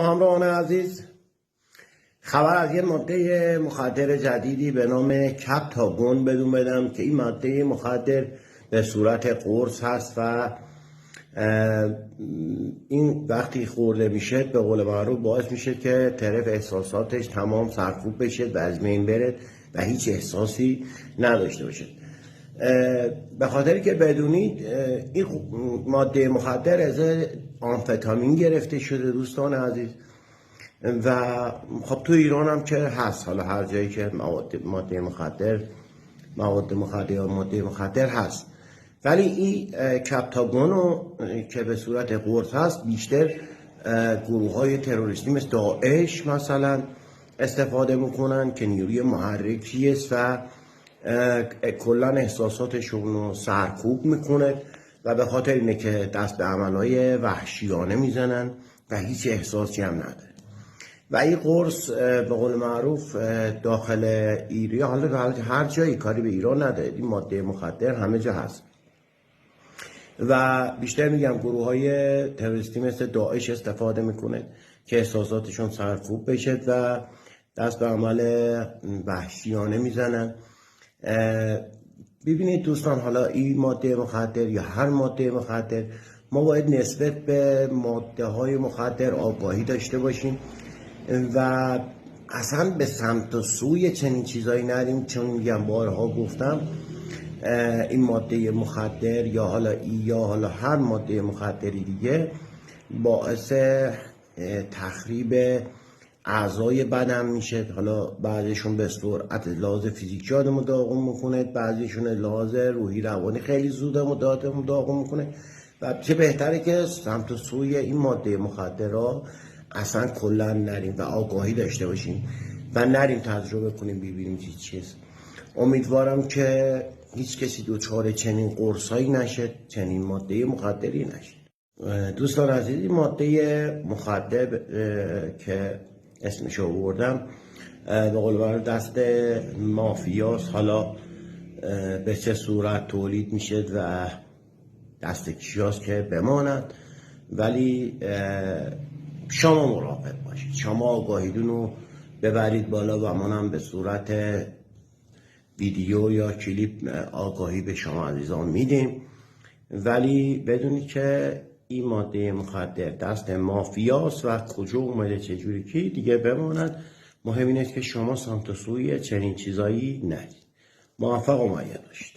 همراهان عزیز، خبر از یه ماده مخدر جدیدی به نام کپتاگون بدون بدم که این ماده مخدر به صورت قرص هست و این وقتی خورده میشه به قول معروف باعث میشه که طرف احساساتش تمام سرکوب بشه و از بین بره و هیچ احساسی نداشته باشه. به خاطری که بدونید این ماده مخدر از آمفتامین گرفته شده دوستان عزیز و خب تو ایران هم که هست. حالا هر جایی که ماده مخدر هست، ولی این کپتاگون که به صورت قرص هست بیشتر گروه های تروریستی مثل داعش مثلا استفاده میکنن که نیروی محرکی است و کلا احساساتشون رو سرکوب میکنه و به خاطر اینه که دست به عملهای وحشیانه میزنن و هیچ احساسی هم نداره. و این قرص به قول معروف داخل ایران، حالا هر جایی کاری به ایران نداره، این ماده مخدر همه جا هست و بیشتر میگم گروه های تروریستی مثل داعش استفاده میکنه که احساساتشون سرکوب بشه و دست به عمل وحشیانه میزنن. ببینید دوستان، حالا این ماده مخدر یا هر ماده مخدر، ما باید نسبت به ماده های مخدر آگاهی داشته باشیم و اصلا به سمت و سوی چنین چیزایی نریم، چون میگم بارها گفتم این ماده مخدر یا حالا هر ماده مخدری دیگه باعث تخریب اعضای بدن میشه. حالا بعضیشون به سرعت لحاظ فیزیکی آدمو داغون میکنه، بعضیشون لحاظ روحی روانی خیلی زود آدمو داغون میکنه و چه بهتره که سمت و سوی این ماده مخدرها اصلا کلا نریم و آگاهی داشته باشیم و نریم تجربه کنیم ببینیم چیز. امیدوارم که هیچ کسی دوچار چنین قرصایی نشه، چنین ماده مخدری نشه. دوستان عزیز، این ماده مخدر که اسمش رو بردم به قول معروف دست مافیاست. حالا به چه صورت تولید میشه و دست کیاست که بماند، ولی شما مراقب باشید، شما آگاهیتون رو ببرید بالا و منم به صورت ویدیو یا کلیپ آگاهی به شما عزیزان میدیم، ولی بدونید که این ماده مخدر دست مافیاست و کجا اومده چجوری کی دیگه بماند. مهم اینه که شما سمت و سوی چنین چیزایی نرید. موفق و معید باشید.